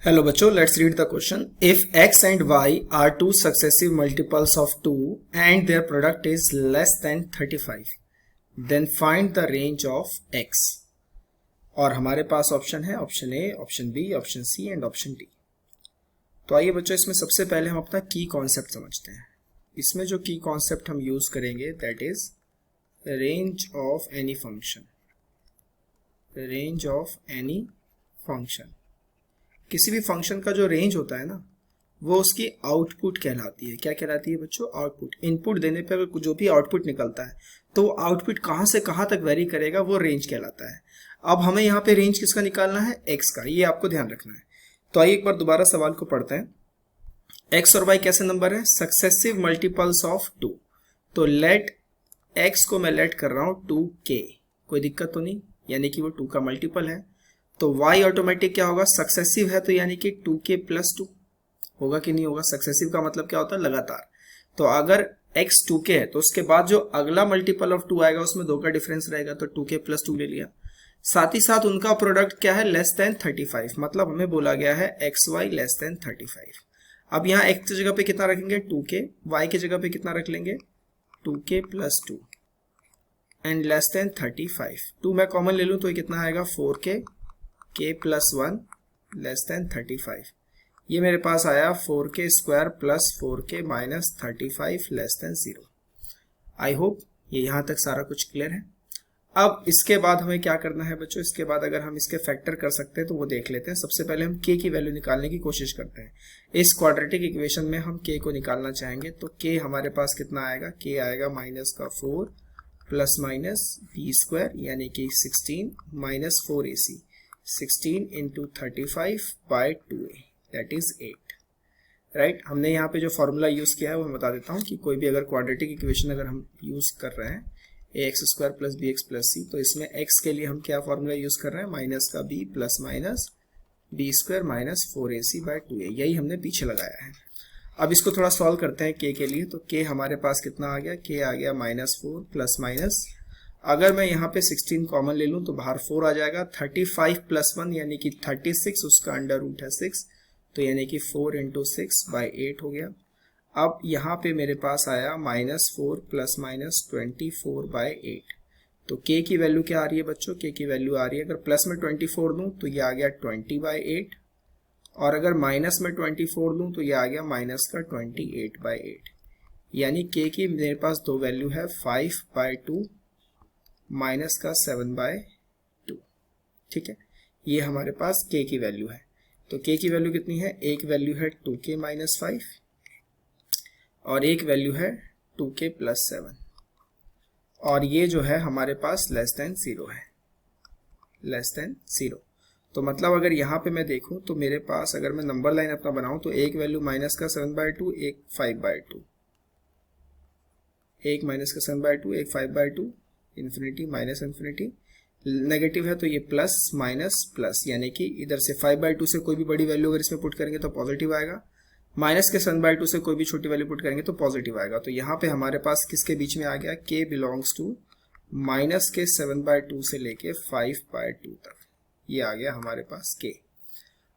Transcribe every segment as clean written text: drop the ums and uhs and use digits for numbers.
Hello बच्चों, let's read the question. If x and y are two successive multiples of 2 and their product is less than 35, then find the range of x. और हमारे पास option है option A, option B, option C and option D. तो आइए बच्चों, इसमें सबसे पहले हम अपना की कॉन्सेप्ट समझते हैं. इसमें जो की कॉन्सेप्ट हम यूज करेंगे that is range of any function. Range of any function, किसी भी फंक्शन का जो रेंज होता है ना, वो उसकी आउटपुट कहलाती है. क्या कहलाती है बच्चों? आउटपुट. इनपुट देने पे अगर जो भी आउटपुट निकलता है तो आउटपुट कहाँ से कहाँ तक वेरी करेगा, वो रेंज कहलाता है. अब हमें यहाँ पे रेंज किसका निकालना है? एक्स का. ये आपको ध्यान रखना है. तो आइए एक बार दोबारा सवाल को पढ़ते हैं. एक्स और वाई कैसे नंबर है? Successive multiples of 2. तो लेट एक्स को मैं लेट कर रहा हूँ 2k. कोई दिक्कत तो नहीं, यानी कि वो 2 का मल्टीपल है. तो y ऑटोमेटिक क्या होगा? सक्सेसिव है तो यानी कि 2k प्लस 2 होगा कि नहीं होगा? सक्सेसिव का मतलब क्या होता है? लगातार. तो अगर x 2k है तो उसके बाद जो अगला मल्टीपल ऑफ 2 आएगा उसमें 2 का डिफरेंस रहेगा, तो 2k प्लस 2 ले लिया. साथ ही साथ उनका प्रोडक्ट क्या है? Less than 35. मतलब हमें बोला गया है xy लेस देन 35. अब यहाँ x की जगह पे कितना रखेंगे? 2k. y की जगह पे कितना रख लेंगे? 2k plus 2 and less than 35. 2 मैं कॉमन ले लूँ तो ये कितना आएगा? 4k k plus 1 less than 35. ये मेरे पास आया 4k square plus 4k minus 35 less than 0. I hope ये यहाँ तक सारा कुछ क्लियर है. अब इसके बाद हमें क्या करना है बच्चों? इसके बाद अगर हम इसके फैक्टर कर सकते हैं तो वो देख लेते हैं. सबसे पहले हम k की वैल्यू निकालने की कोशिश करते हैं. इस क्वाड्रेटिक इक्वेशन में हम k को निकालना चाहेंगे तो k हमारे पास कितना आएगा? k आएगा माइनस का 4 प्लस माइनस b स्क्वायर यानी कि 16 minus 4ac. 16 into 35 by 2a that is 8. Right. हमने यहाँ पे जो फॉर्मूला यूज किया है वो मैं बता देता हूँ कि कोई भी अगर क्वाड्रेटिक इक्वेशन अगर हम यूज कर रहे हैं ax square plus b x plus c, तो इसमें x के लिए हम क्या फॉर्मूला यूज कर रहे हैं? माइनस का b plus minus b square minus 4ac by 2a. यही हमने पीछे लगाया है. अब इसको थोड़ा सॉल्व करते हैं k के लिए. तो k हमारे पास कितना आ गया? k आ गया माइनस 4 प्लस माइनस, अगर मैं यहाँ पे 16 कॉमन ले लूँ तो बाहर 4 आ जाएगा. 35 प्लस 1 यानी कि 36, उसका अंडर रूट है 6, तो यानी कि 4 इंटू 6 बाई 8 हो गया. अब यहाँ पे मेरे पास आया माइनस 4 प्लस माइनस 24 बाई 8. तो k की वैल्यू क्या आ रही है बच्चों? k की वैल्यू आ रही है, अगर प्लस में 24 दूँ तो ये आ गया 20 बाई 8, और अगर माइनस में 24 दूँ तो ये आ गया माइनस का 28 बाई 8. यानी k की मेरे पास दो वैल्यू है, 5 बाई 2 माइनस का 7 बाय 2. ठीक है, ये हमारे पास k की वैल्यू है. तो k की वैल्यू कितनी है? एक वैल्यू है 2k माइनस 5 और एक वैल्यू है 2k प्लस 7, और ये जो है हमारे पास लेस देन 0 है. Less than 0. तो मतलब अगर यहाँ पे मैं देखूँ तो मेरे पास अगर मैं नंबर लाइन अपना बनाऊँ तो एक वैल्यू माइनस का 7 बाय 2, एक 5 बाय 2, एक माइनस का 7 बाय 2, एक 5 by 2, infinity minus infinity. Negative है तो ये प्लस माइनस प्लस, यानी कि इधर से 5 बाई 2 से कोई भी बड़ी वैल्यू अगर इसमें पुट करेंगे तो पॉजिटिव आएगा, माइनस के 7 बाई 2 से कोई भी छोटी वैल्यू पुट करेंगे तो पॉजिटिव आएगा. तो यहाँ पे हमारे पास किसके बीच में आ गया? k बिलोंग्स टू माइनस के 7 बाई 2 से लेके 5 बाई 2 तक. ये आ गया हमारे पास k.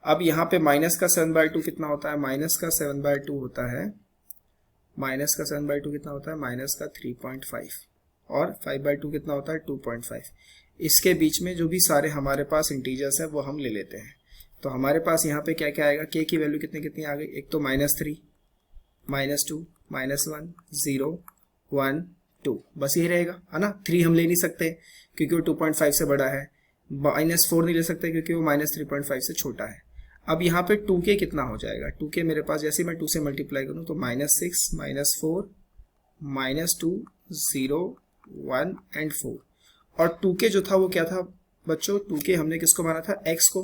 अब यहाँ पे माइनस का 7 बाई 2 कितना होता है? माइनस का 7 बाई 2 होता है, माइनस का 7 बाई 2 कितना होता है? माइनस का 3.5, और 5 बाई 2 कितना होता है? 2.5. इसके बीच में जो भी सारे हमारे पास इंटीजर्स है वो हम ले लेते हैं. तो हमारे पास यहाँ पे क्या क्या आएगा? k की वैल्यू कितनी कितनी आ गई? एक तो माइनस 3, माइनस 2, माइनस 1, 0, 1, 2, बस यही रहेगा, है ना. 3 हम ले नहीं सकते क्योंकि वो 2.5 से बड़ा है. माइनस 4 नहीं ले सकते क्योंकि वो माइनस 3.5 से छोटा है. अब यहाँ पे 2k कितना हो जाएगा? 2k मेरे पास जैसे मैं 2 से मल्टीप्लाई करूँ तो माइनस 6, माइनस 4, माइनस 2, 0, 1 एंड 4. और 2k जो था वो क्या था बच्चों? 2k हमने किसको माना था? x को.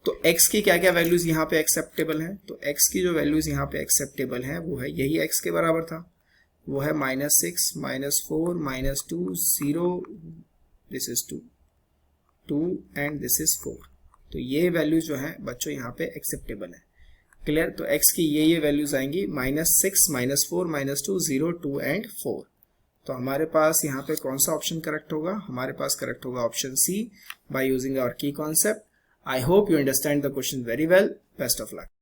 तो x की क्या क्या वैल्यूज यहाँ पे एक्सेप्टेबल हैं? तो x की जो वैल्यूज यहाँ पे एक्सेप्टेबल हैं वो है, यही x के बराबर था, वो है minus 6, minus 4, minus 2, 0, this is 2, 2 and this is 4. तो ये वैल्यूज जो है बच्चों यहाँ पे एक्सेप्टेबल है. क्लियर. तो x की ये वैल्यूज आएंगी माइनस 6, माइनस 4, माइनस 2, 0, 2 एंड 4. तो हमारे पास यहाँ पे कौन सा ऑप्शन करेक्ट होगा? हमारे पास करेक्ट होगा option c, by using our key concept. I hope you understand the question very well. Best of luck.